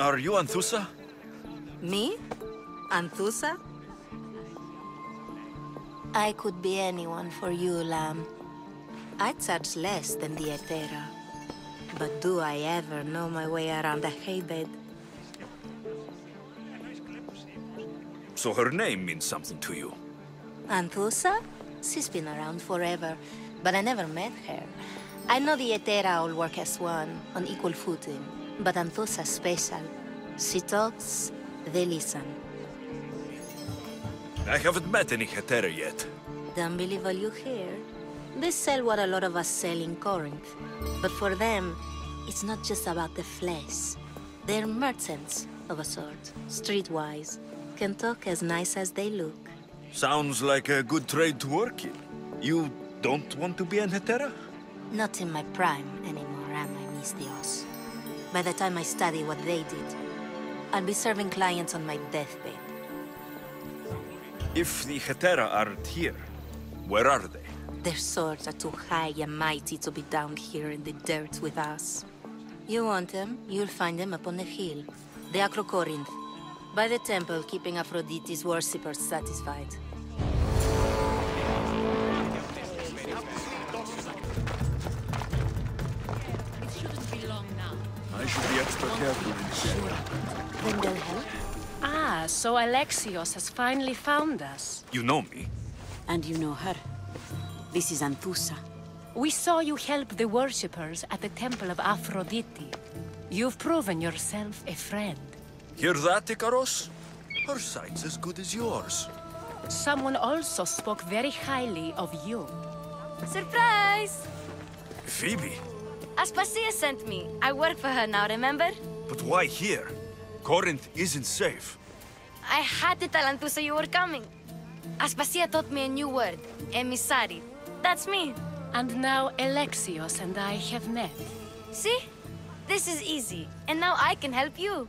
Are you Anthousa? Me? Anthousa? I could be anyone for you, lamb. I charge less than the Hetera. But do I ever know my way around a haybed? So her name means something to you? Anthousa? She's been around forever, but I never met her. I know the Hetera all work as one, on equal footing. But Anthousa's special. She talks, they listen. I haven't met any Hetera yet. Don't believe all you hear. They sell what a lot of us sell in Korinth. But for them, it's not just about the flesh. They're merchants of a sort, streetwise. Can talk as nice as they look. Sounds like a good trade to work in. You don't want to be an Hetera? Not in my prime anymore, am I, Miss Dios? By the time I study what they did, I'll be serving clients on my deathbed. If the Hetera aren't here, where are they? Their swords are too high and mighty to be down here in the dirt with us. You want them, you'll find them up on the hill. The Korinth. By the temple, keeping Aphrodite's worshippers satisfied. I should be extra careful in this area. Then they'll help? Ah, so Alexios has finally found us. You know me? And you know her. This is Anthousa. We saw you help the worshippers at the temple of Aphrodite. You've proven yourself a friend. Hear that, Ikaros? Her sight's as good as yours. Someone also spoke very highly of you. Surprise! Phoebe? Aspasia sent me. I work for her now, remember? But why here? Korinth isn't safe. I had to tell Anthousa you were coming. Aspasia taught me a new word, emissary. That's me. And now Alexios and I have met. See? This is easy. And now I can help you.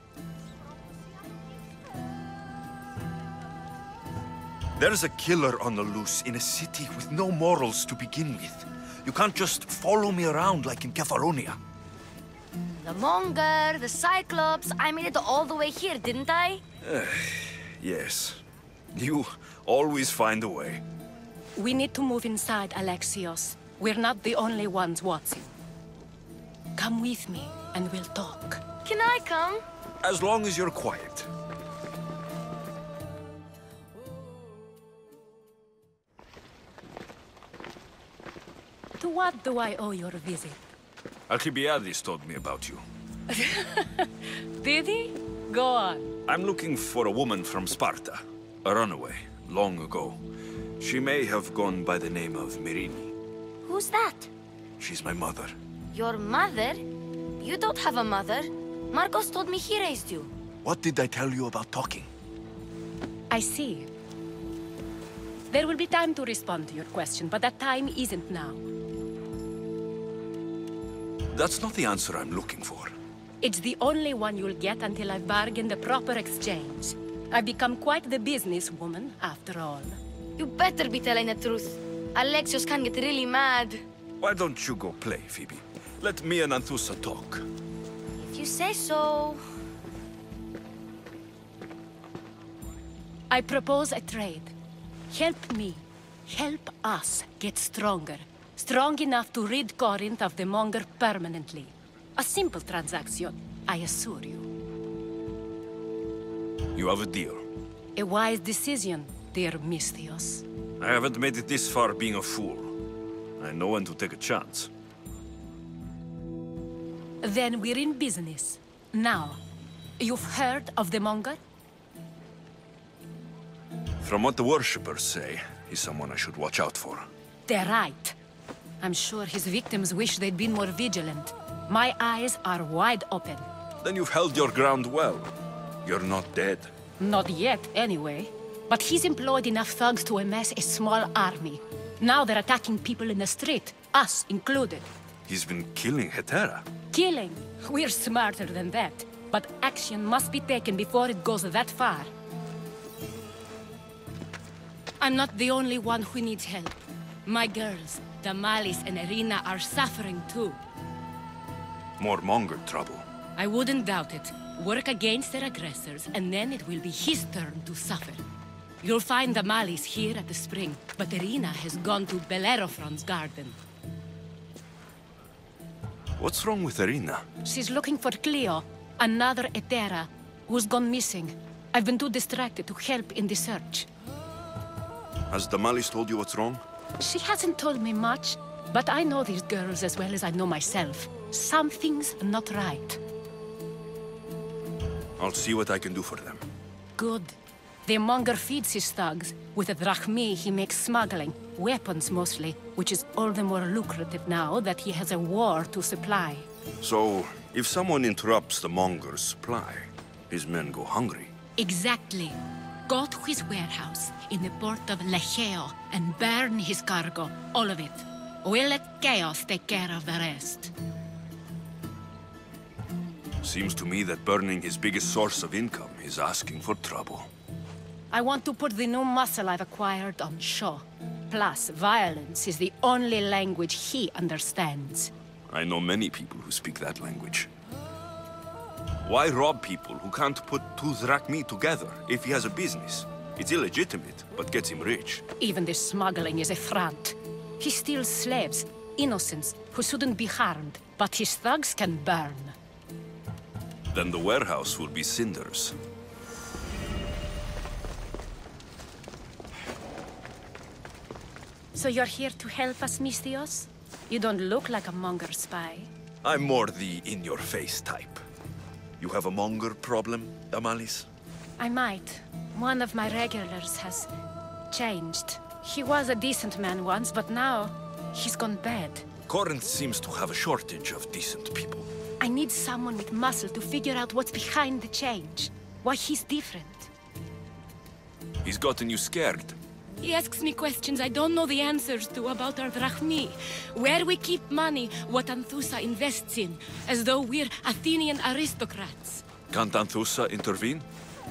There's a killer on the loose in a city with no morals to begin with. You can't just follow me around like in Kefalonia. The Monger, the Cyclops, I made it all the way here, didn't I? Yes. You always find a way. We need to move inside, Alexios. We're not the only ones watching. Come with me, and we'll talk. Can I come? As long as you're quiet. To what do I owe your visit? Alcibiades told me about you. Did he? Go on. I'm looking for a woman from Sparta. A runaway, long ago. She may have gone by the name of Myrine. Who's that? She's my mother. Your mother? You don't have a mother. Marcos told me he raised you. What did I tell you about talking? I see. There will be time to respond to your question, but that time isn't now. That's not the answer I'm looking for. It's the only one you'll get until I've bargained a proper exchange. I've become quite the businesswoman, after all. You better be telling the truth. Alexios can get really mad. Why don't you go play, Phoebe? Let me and Anthousa talk. If you say so... I propose a trade. Help me. Help us get stronger. Strong enough to rid Korinth of the Monger permanently. A simple transaction, I assure you. You have a deal. A wise decision, dear Misthios. I haven't made it this far being a fool. I know when to take a chance. Then we're in business. Now, you've heard of the Monger? From what the worshippers say, he's someone I should watch out for. They're right. I'm sure his victims wish they'd been more vigilant. My eyes are wide open. Then you've held your ground well. You're not dead. Not yet, anyway. But he's employed enough thugs to amass a small army. Now they're attacking people in the street, us included. He's been killing Hetera. Killing? We're smarter than that. But action must be taken before it goes that far. I'm not the only one who needs help. My girls, Damalis and Irina, are suffering too. More Monger trouble. I wouldn't doubt it. Work against their aggressors, and then it will be his turn to suffer. You'll find the Malis here at the spring, but Irina has gone to Bellerophon's garden. What's wrong with Irina? She's looking for Cleo, another Etera, who's gone missing. I've been too distracted to help in the search. Has Damalis told you what's wrong? She hasn't told me much, but I know these girls as well as I know myself. Something's not right. I'll see what I can do for them. Good. The monger feeds his thugs. With the drachmi, he makes smuggling. Weapons, mostly, which is all the more lucrative now that he has a war to supply. So, if someone interrupts the monger's supply, his men go hungry. Exactly. Go to his warehouse in the port of Lecheo and burn his cargo, all of it. We'll let chaos take care of the rest. Seems to me that burning his biggest source of income is asking for trouble. I want to put the new muscle I've acquired on show. Plus, violence is the only language he understands. I know many people who speak that language. Why rob people who can't put 2 drachmi together if he has a business? It's illegitimate, but gets him rich. Even the smuggling is a front. He steals slaves, innocents, who shouldn't be harmed, but his thugs can burn. Then the warehouse will be cinders. So you're here to help us, Misthios? You don't look like a monger spy. I'm more the in-your-face type. You have a monger problem, Damalis? I might. One of my regulars has changed. He was a decent man once, but now he's gone bad. Korinth seems to have a shortage of decent people. I need someone with muscle to figure out what's behind the change. Why he's different. He's gotten you scared. He asks me questions I don't know the answers to about our drachmi. Where we keep money, what Anthousa invests in. As though we're Athenian aristocrats. Can't Anthousa intervene?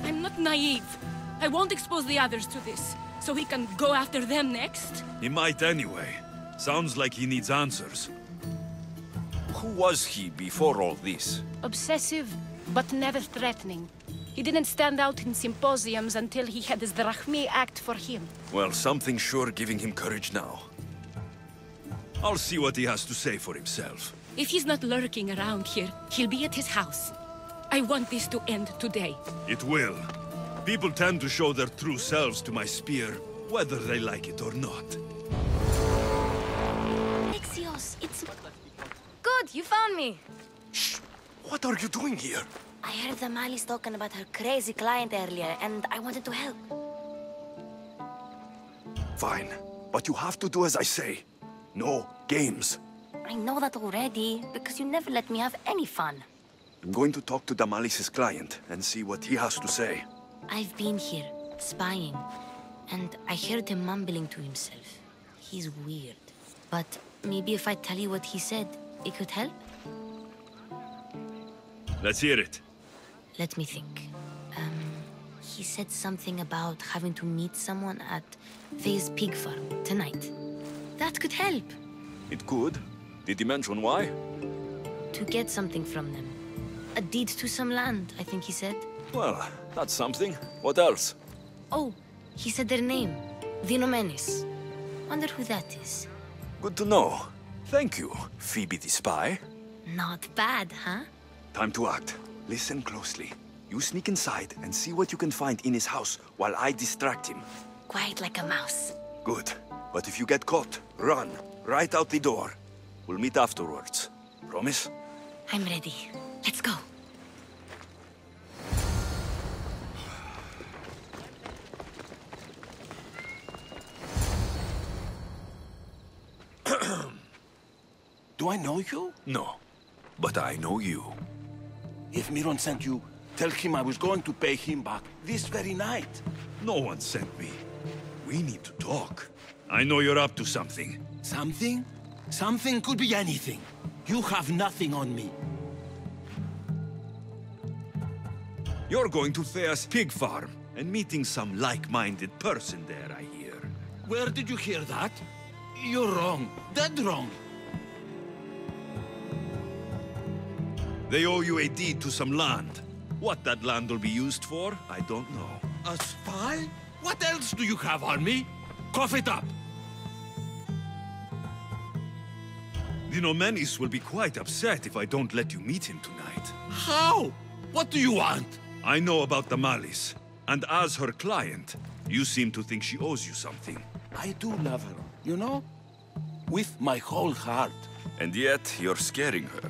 I'm not naive. I won't expose the others to this. So he can go after them next? He might anyway. Sounds like he needs answers. Who was he before all this? Obsessive, but never threatening. He didn't stand out in symposiums until he had his drachmi act for him. Well, something's sure giving him courage now. I'll see what he has to say for himself. If he's not lurking around here, he'll be at his house. I want this to end today. It will. People tend to show their true selves to my spear, whether they like it or not. Ixios, it's... Good, you found me. Shh! What are you doing here? I heard the Malis talking about her crazy client earlier, and I wanted to help. Fine, but you have to do as I say. No games. I know that already, because you never let me have any fun. I'm going to talk to Damalis' client and see what he has to say. I've been here, spying, and I heard him mumbling to himself. He's weird. But maybe if I tell you what he said, it could help? Let's hear it. Let me think. He said something about having to meet someone at Faye's pig farm tonight. That could help. It could. Did he mention why? To get something from them. A deed to some land, I think he said. Well, that's something. What else? Oh, he said their name. Vinomenes. Wonder who that is. Good to know. Thank you, Phoebe the spy. Not bad, huh? Time to act. Listen closely. You sneak inside and see what you can find in his house while I distract him. Quiet like a mouse. Good. But if you get caught, run. Right out the door. We'll meet afterwards. Promise? I'm ready. Let's go. Do I know you? No. But I know you. If Miron sent you, tell him I was going to pay him back this very night. No one sent me. We need to talk. I know you're up to something. Something? Something could be anything. You have nothing on me. You're going to Thea's pig farm and meeting some like-minded person there, I hear. Where did you hear that? You're wrong. Dead wrong. They owe you a deed to some land. What that land will be used for, I don't know. A spy? What else do you have on me? Cough it up! The Nomenis will be quite upset if I don't let you meet him tonight. How? What do you want? I know about the Malice, and as her client, you seem to think she owes you something. I do love her, you know? With my whole heart. And yet, you're scaring her.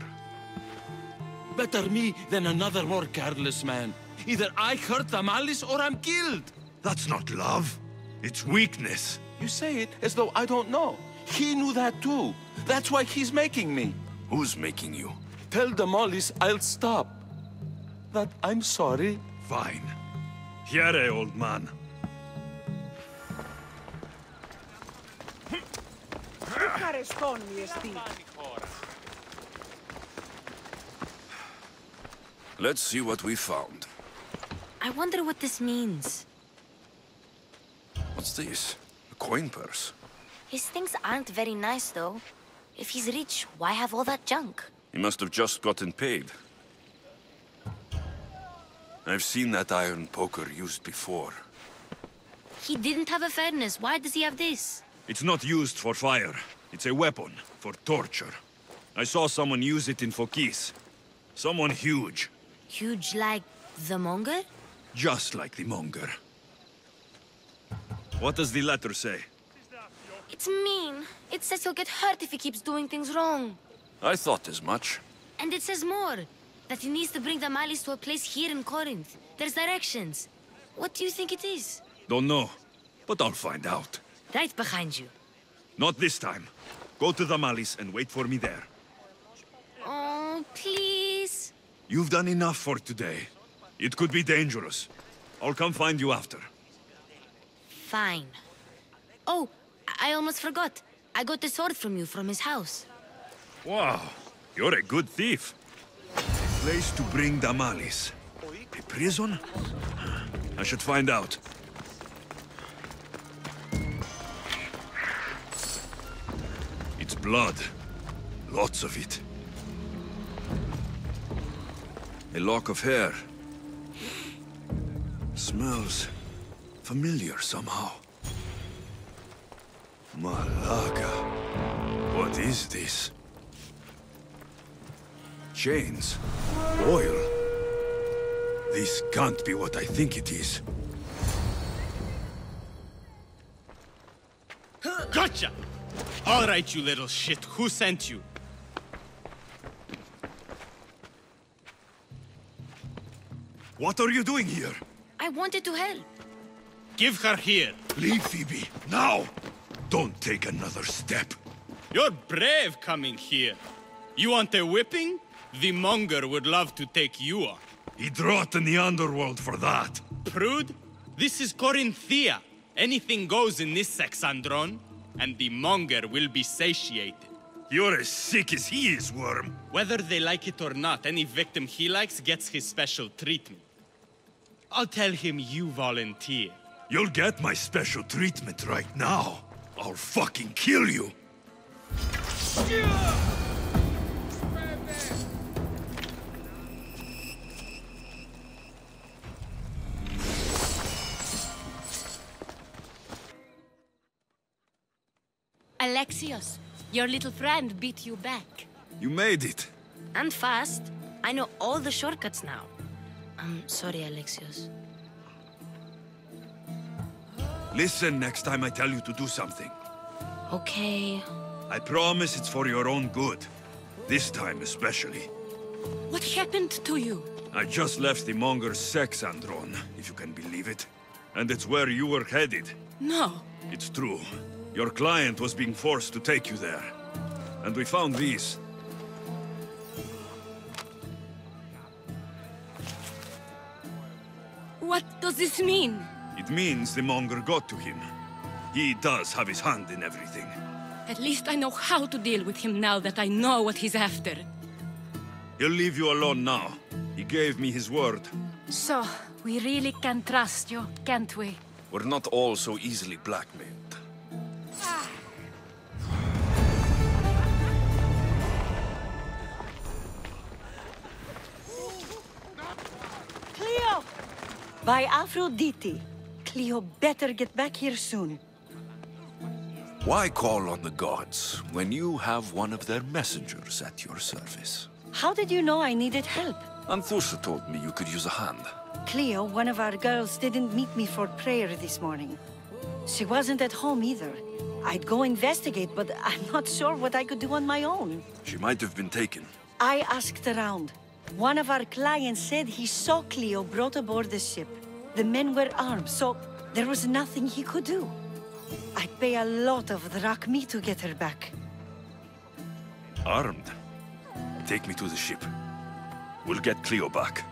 Better me than another more careless man. Either I hurt the Malice or I'm killed. That's not love. It's weakness. You say it as though I don't know. He knew that too. That's why he's making me. Who's making you? Tell the Mollies I'll stop. That I'm sorry. Fine. Here, old man. Let's see what we found. I wonder what this means. What's this? A coin purse? His things aren't very nice, though. If he's rich, why have all that junk? He must have just gotten paid. I've seen that iron poker used before. He didn't have a furnace. Why does he have this? It's not used for fire. It's a weapon for torture. I saw someone use it in Fokis. Someone huge. Huge like the monger? Just like the monger. What does the letter say? It's mean. It says he'll get hurt if he keeps doing things wrong. I thought as much. And it says more. That he needs to bring the Malice to a place here in Korinth. There's directions. What do you think it is? Don't know, but I'll find out. Right behind you. Not this time. Go to the Malice and wait for me there. Oh, please. You've done enough for today. It could be dangerous. I'll come find you after. Fine. Oh, I almost forgot. I got the sword from you from his house. Wow, you're a good thief. A place to bring the Malice. A prison? I should find out. It's blood. Lots of it. A lock of hair. Smells familiar somehow. Malaga. What is this? Chains. Oil. This can't be what I think it is. Gotcha! All right, you little shit. Who sent you? What are you doing here? I wanted to help. Give her here. Leave, Phoebe, now! Don't take another step. You're brave coming here. You want a whipping? The monger would love to take you on. He'd rot in the underworld for that. Prude, this is Korinthia. Anything goes in this Sexandron, and the monger will be satiated. You're as sick as he is, Worm. Whether they like it or not, any victim he likes gets his special treatment. I'll tell him you volunteer. You'll get my special treatment right now. I'll fucking kill you. Alexios, your little friend beat you back. You made it. And fast. I know all the shortcuts now. I'm sorry, Alexios. Listen next time I tell you to do something. Okay. I promise it's for your own good. This time especially. What happened to you? I just left the monger's Sexandron, if you can believe it. And it's where you were headed. No. It's true. Your client was being forced to take you there. And we found these. What does this mean? It means the monger got to him. He does have his hand in everything. At least I know how to deal with him now that I know what he's after. He'll leave you alone now. He gave me his word. So, we really can trust you, can't we? We're not all so easily blackmailed. By Aphrodite. Cleo better get back here soon. Why call on the gods when you have one of their messengers at your service? How did you know I needed help? Anthousa told me you could use a hand. Cleo, one of our girls, didn't meet me for prayer this morning. She wasn't at home either. I'd go investigate, but I'm not sure what I could do on my own. She might have been taken. I asked around. One of our clients said he saw Cleo brought aboard the ship. The men were armed, so there was nothing he could do. I'd pay a lot of drachmi to get her back. Armed? Take me to the ship. We'll get Cleo back.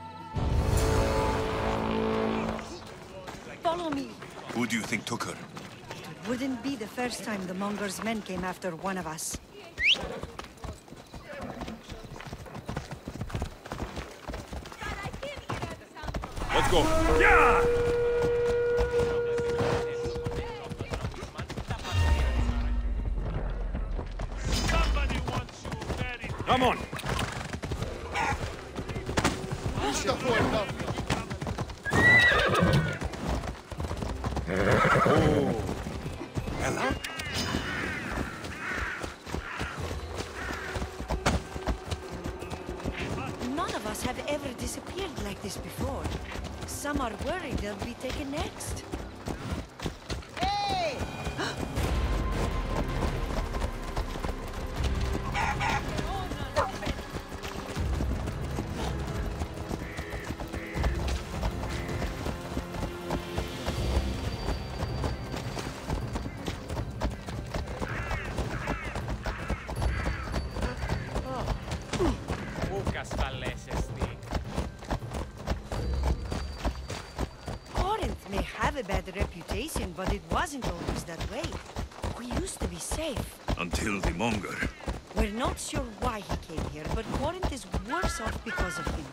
Follow me. Who do you think took her? It wouldn't be the first time the Monger's men came after one of us. Let's go. Yeah! Come on! Ella? None of us have ever disappeared like this before. Some are worried they'll be taken next. Hey! Korinth may have a bad reputation, but it wasn't always that way. We used to be safe. Until the Monger. We're not sure why he came here, but Korinth is worse off because of him.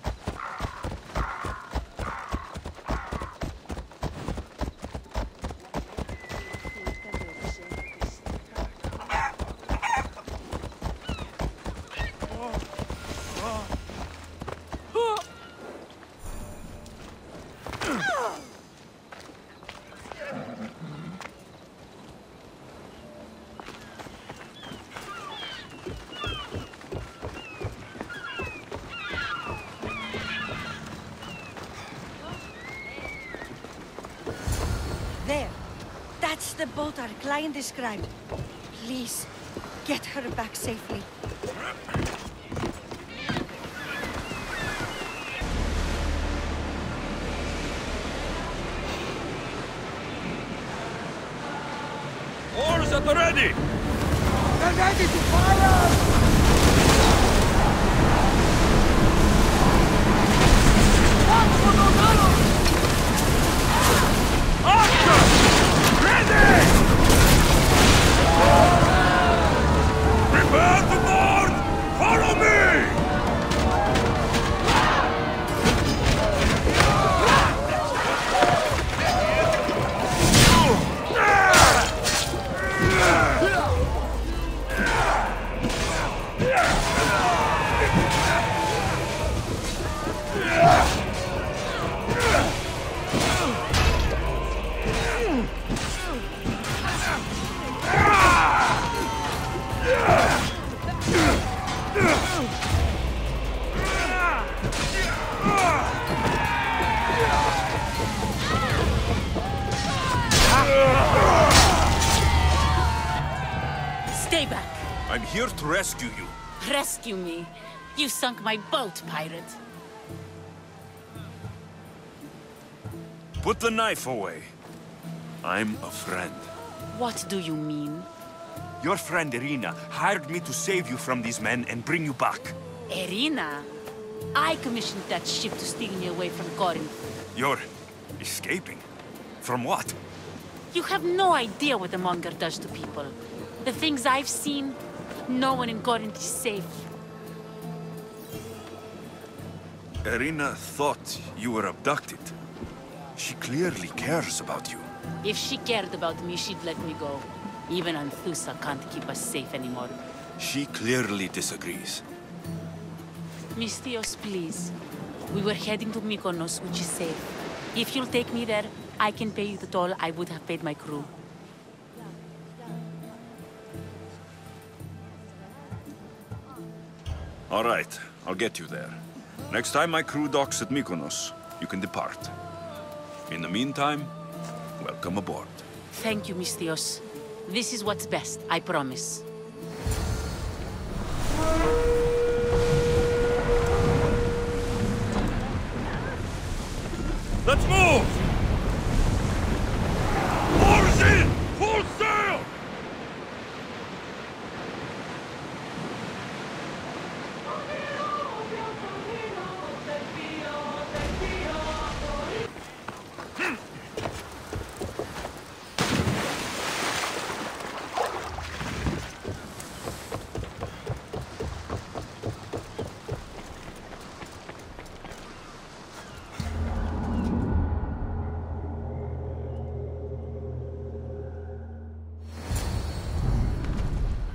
There. That's the boat our client described. Please, get her back safely. Oars at the ready! They're ready to fire! Prepare to board! Follow me! Stay back. I'm here to rescue you. Rescue me. You sunk my boat, pirate. Put the knife away. I'm a friend. What do you mean? Your friend Irina hired me to save you from these men and bring you back. Irina? I commissioned that ship to steal me away from Korinth. You're escaping? From what? You have no idea what the Monger does to people. The things I've seen, no one in Korinth is safe. Irina thought you were abducted. She clearly cares about you. If she cared about me, she'd let me go. Even Anthousa can't keep us safe anymore. She clearly disagrees. Mystios, please. We were heading to Mykonos, which is safe. If you'll take me there, I can pay you the toll I would have paid my crew. All right, I'll get you there. Next time my crew docks at Mykonos, you can depart. In the meantime, welcome aboard. Thank you, Misthios. This is what's best, I promise. Let's move! Oars in! Full sail!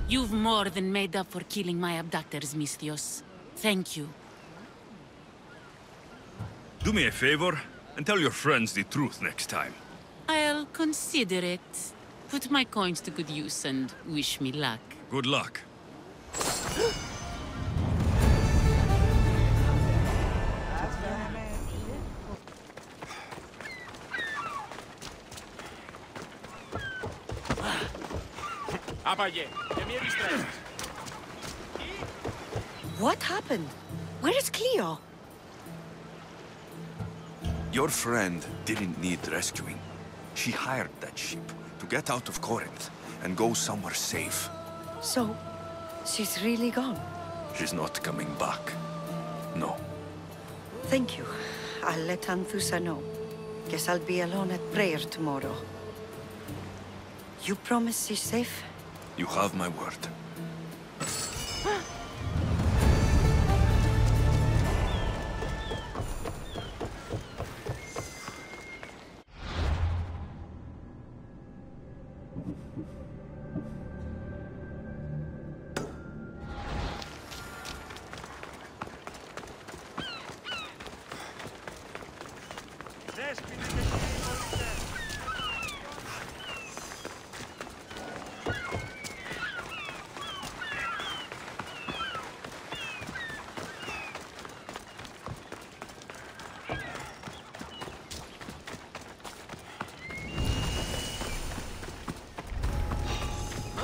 You've more than made up for killing my abductors, Misthios. Thank you. Do me a favor, and tell your friends the truth next time. I'll consider it. Put my coins to good use and wish me luck. Good luck. What happened? Where is Cleo? Your friend didn't need rescuing. She hired that ship to get out of Korinth and go somewhere safe. So, she's really gone? She's not coming back. No. Thank you. I'll let Anthousa know. Guess I'll be alone at prayer tomorrow. You promise she's safe? You have my word.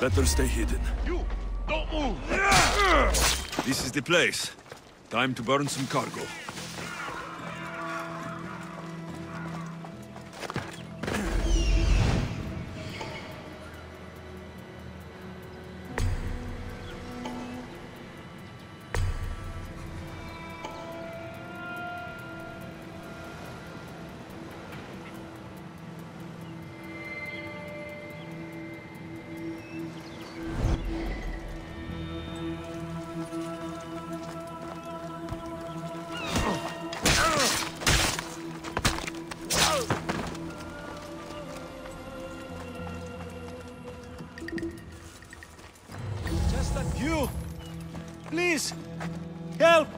Better stay hidden. You! Don't move! This is the place. Time to burn some cargo. You! Please! Help!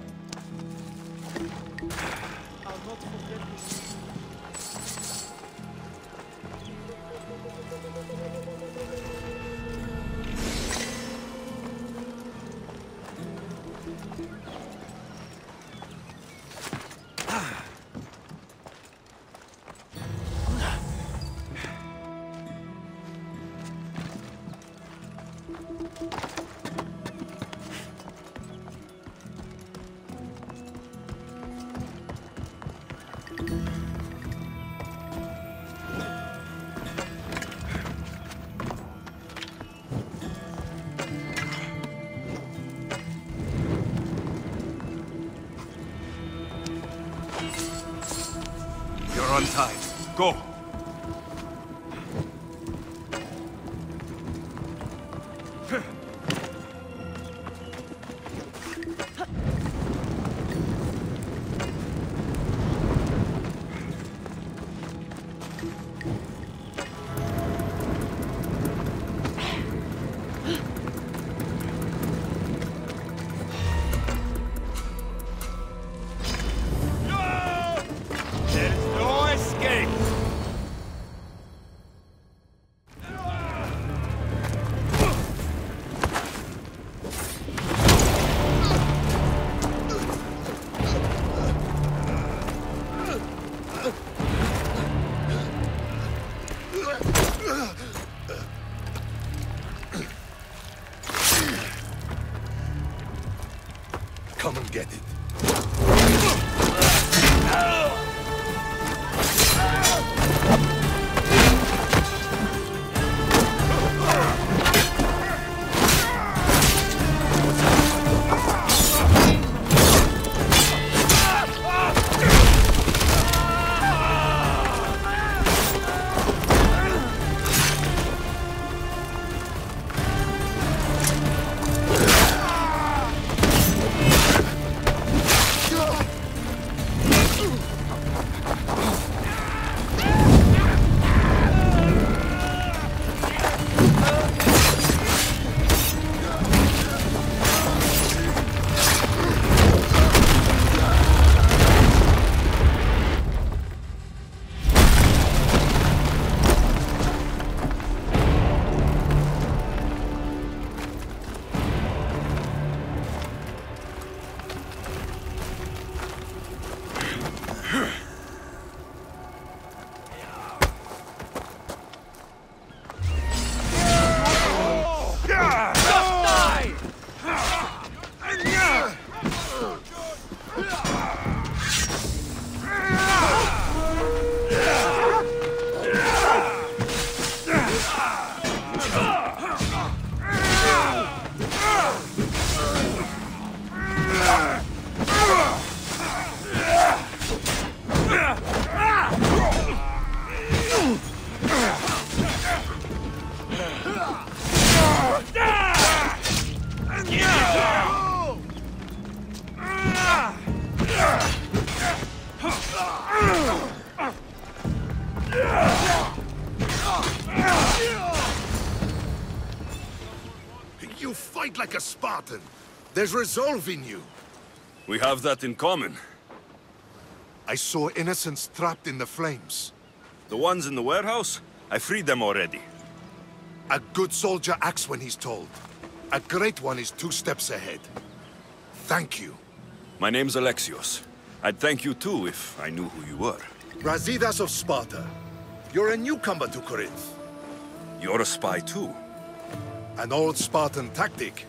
You're untied. Go! a Spartan. There's resolve in you. We have that in common. I saw innocents trapped in the flames. The ones in the warehouse? I freed them already. A good soldier acts when he's told. A great one is 2 steps ahead. Thank you. My name's Alexios. I'd thank you too if I knew who you were. Brasidas of Sparta. You're a newcomer to Korinth. You're a spy too. An old Spartan tactic.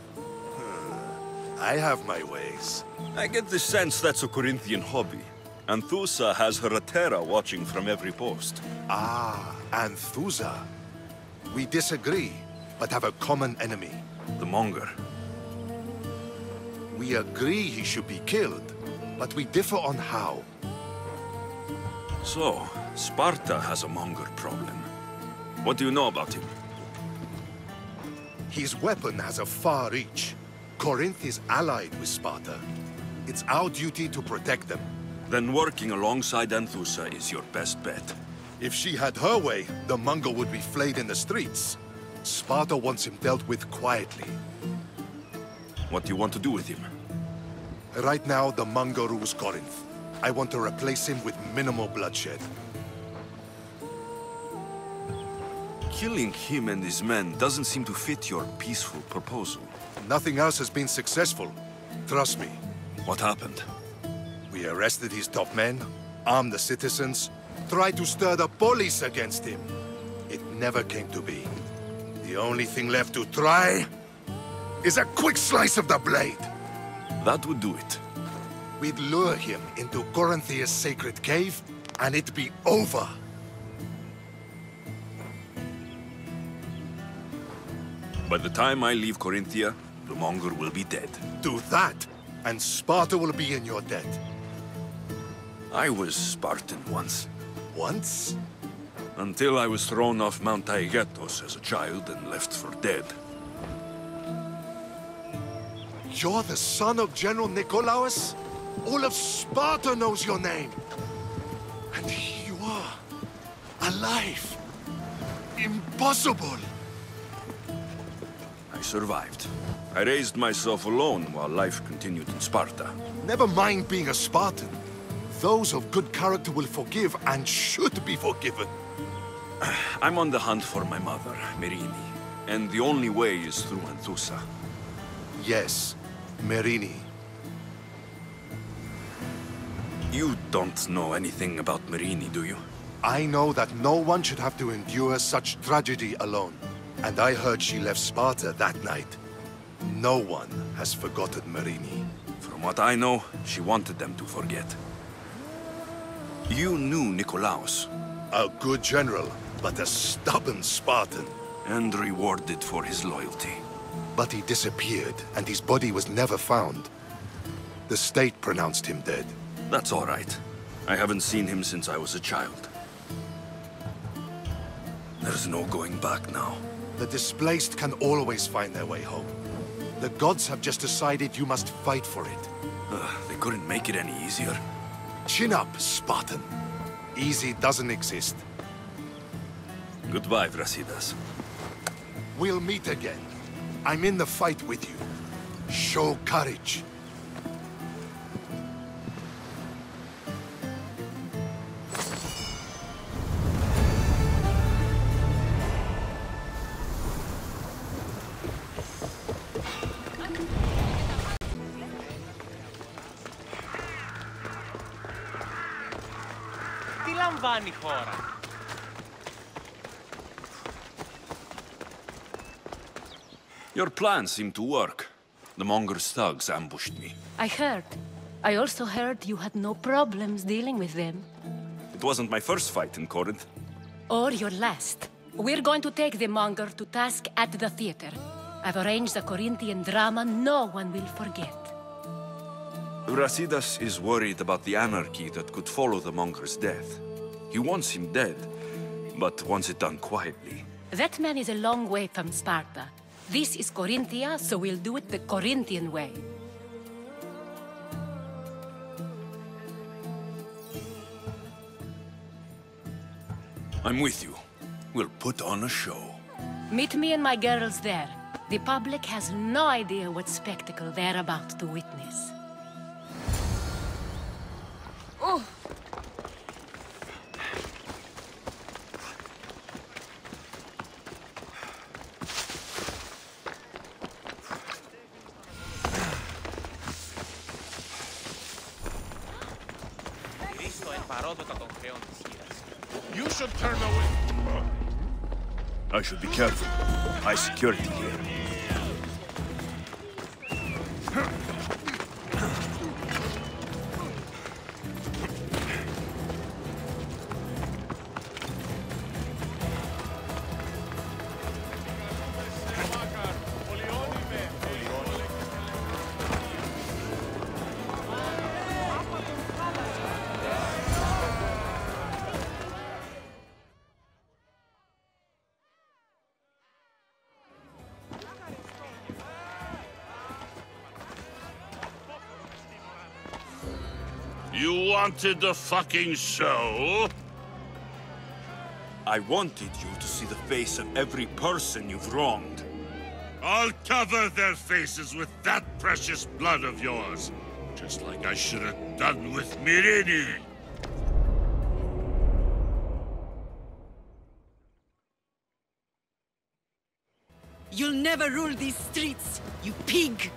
I have my ways. I get the sense that's a Corinthian hobby. Anthousa has her Atera watching from every post. Ah, Anthousa. We disagree, but have a common enemy. The Monger. We agree he should be killed, but we differ on how. So, Sparta has a Monger problem. What do you know about him? His weapon has a far reach. Korinth is allied with Sparta. It's our duty to protect them. Then working alongside Anthousa is your best bet. If she had her way, the Monger would be flayed in the streets. Sparta wants him dealt with quietly. What do you want to do with him? Right now, the Monger rules Korinth. I want to replace him with minimal bloodshed. Killing him and his men doesn't seem to fit your peaceful proposal. Nothing else has been successful. Trust me. What happened? We arrested his top men, armed the citizens, tried to stir the police against him. It never came to be. The only thing left to try is a quick slice of the blade. That would do it. We'd lure him into Corinthia's sacred cave, and it'd be over. By the time I leave Corinthia, the Monger will be dead. Do that, and Sparta will be in your debt. I was Spartan once. Once? Until I was thrown off Mount Taygetos as a child and left for dead. You're the son of General Nikolaos? All of Sparta knows your name. And here you are, alive. Impossible. I survived. I raised myself alone while life continued in Sparta. Never mind being a Spartan. Those of good character will forgive and should be forgiven. I'm on the hunt for my mother, Merini. And the only way is through Anthousa. Yes, Merini. You don't know anything about Merini, do you? I know that no one should have to endure such tragedy alone. And I heard she left Sparta that night. No one has forgotten Merini. From what I know, she wanted them to forget. You knew Nikolaos. A good general, but a stubborn Spartan. And rewarded for his loyalty. But he disappeared, and his body was never found. The state pronounced him dead. That's all right. I haven't seen him since I was a child. There's no going back now. The displaced can always find their way home. The gods have just decided you must fight for it. They couldn't make it any easier. Chin up, Spartan. Easy doesn't exist. Goodbye, Brasidas. We'll meet again. I'm in the fight with you. Show courage. Τι λαμβάνει η χώρα? Your plan seemed to work. The Monger's thugs ambushed me. I heard. I also heard you had no problems dealing with them. It wasn't my first fight in Corinth. Or your last. We're going to take the Monger to task at the theater. I've arranged a Corinthian drama no one will forget. Brasidas is worried about the anarchy that could follow the Monger's death. He wants him dead, but wants it done quietly. That man is a long way from Sparta. This is Corinthia, so we'll do it the Corinthian way. I'm with you. We'll put on a show. Meet me and my girls there. The public has no idea what spectacle they're about to witness. Oh! You should turn away. I should be careful. High security here. You wanted the fucking show? I wanted you to see the face of every person you've wronged. I'll cover their faces with that precious blood of yours. Just like I should have done with Mirini. You'll never rule these streets, you pig!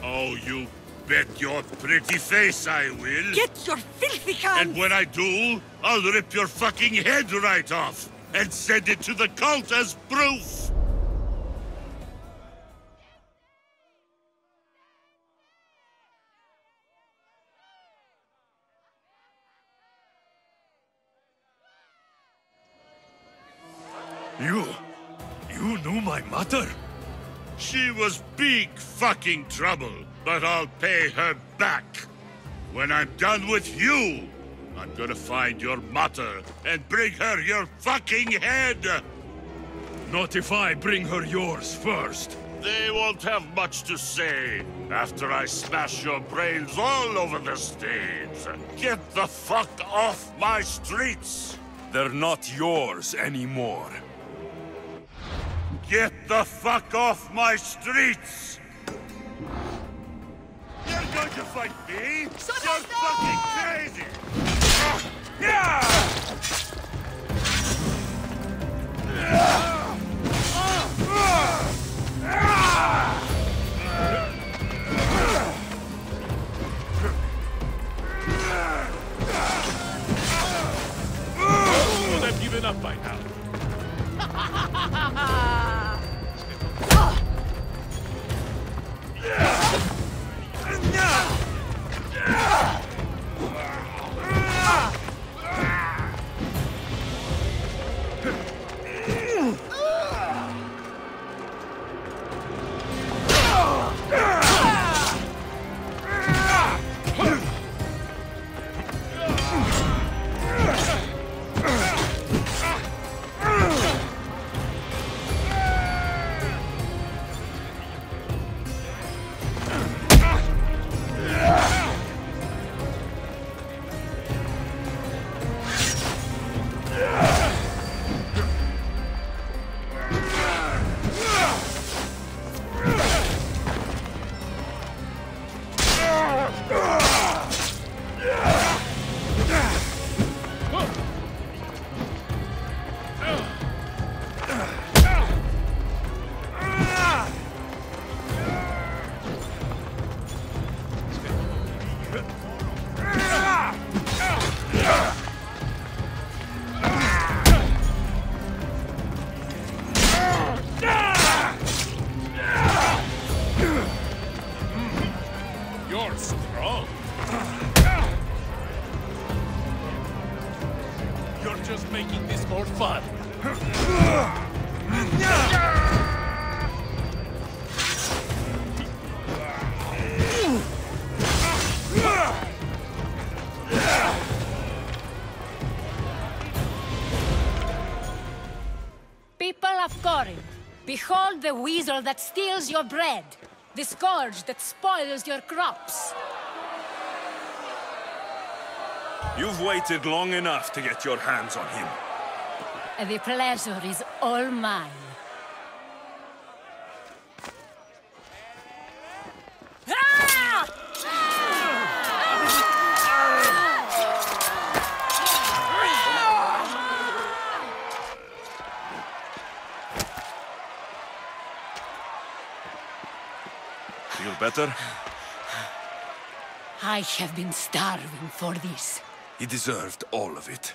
Oh, you bet your pretty face I will. Get your filthy hands! And when I do, I'll rip your fucking head right off and send it to the cult as proof. You knew my mother? She was big fucking trouble, but I'll pay her back. When I'm done with you, I'm gonna find your mother and bring her your fucking head! Not if I bring her yours first. They won't have much to say after I smash your brains all over the stage. Get the fuck off my streets! They're not yours anymore. Get the fuck off my streets! You're going to fight me? You're fucking crazy! Would have given up by now. You're strong. You're just making this more fun. People of Korinth, behold the weasel that steals your bread, the scourge that spoils your crops. You've waited long enough to get your hands on him. The pleasure is all mine. better? I have been starving for this. He deserved all of it.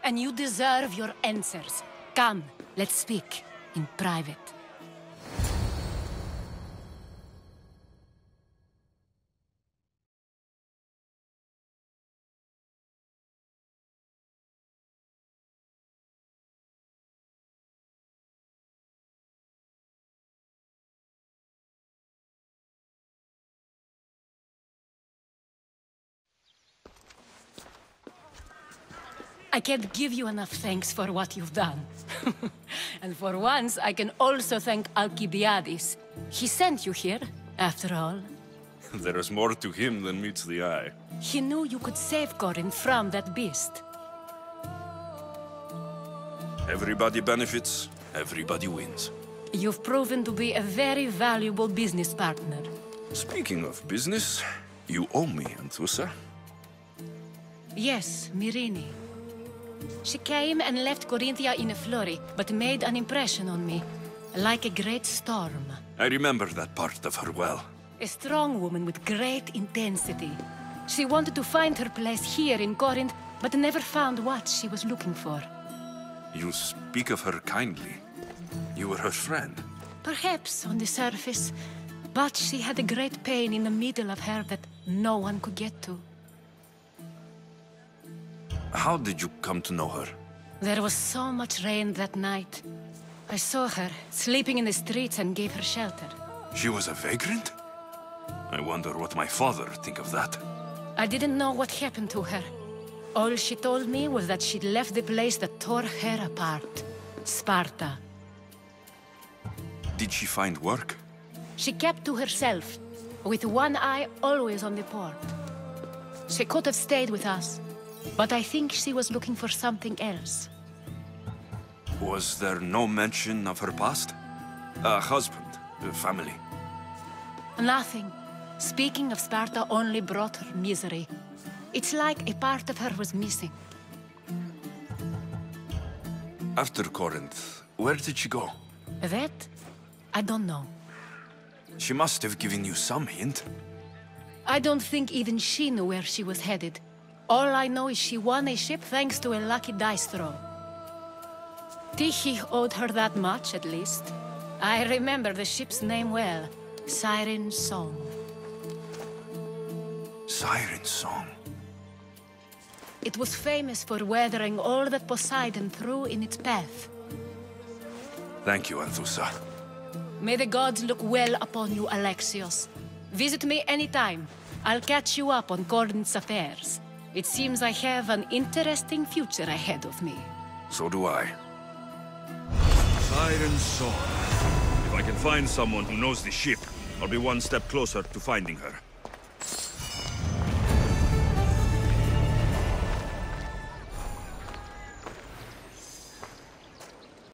And you deserve your answers. Come, let's speak in private. I can't give you enough thanks for what you've done. And for once, I can also thank Alcibiades. He sent you here, after all. There is more to him than meets the eye. He knew you could save Korinth from that beast. Everybody benefits, everybody wins. You've proven to be a very valuable business partner. Speaking of business, you owe me, Anthousa. Yes, Myrrine. She came and left Corinthia in a flurry, but made an impression on me, like a great storm. I remember that part of her well. A strong woman with great intensity. She wanted to find her place here in Korinth, but never found what she was looking for. You speak of her kindly. You were her friend. Perhaps on the surface, but she had a great pain in the middle of her that no one could get to. How did you come to know her? There was so much rain that night. I saw her, sleeping in the streets, and gave her shelter. She was a vagrant? I wonder what my father think of that. I didn't know what happened to her. All she told me was that she'd left the place that tore her apart. Sparta. Did she find work? She kept to herself, with one eye always on the port. She could have stayed with us, but I think she was looking for something else. Was there no mention of her past? A husband, a family? Nothing. Speaking of Sparta only brought her misery. It's like a part of her was missing. After Corinth, where did she go? That? I don't know. She must have given you some hint. I don't think even she knew where she was headed. All I know is she won a ship thanks to a lucky dice throw. Tyche owed her that much, at least. I remember the ship's name well. Siren Song. Siren Song. It was famous for weathering all that Poseidon threw in its path. Thank you, Anthousa. May the gods look well upon you, Alexios. Visit me anytime. I'll catch you up on Corinth's affairs. It seems I have an interesting future ahead of me. So do I. Siren Song. If I can find someone who knows the ship, I'll be one step closer to finding her.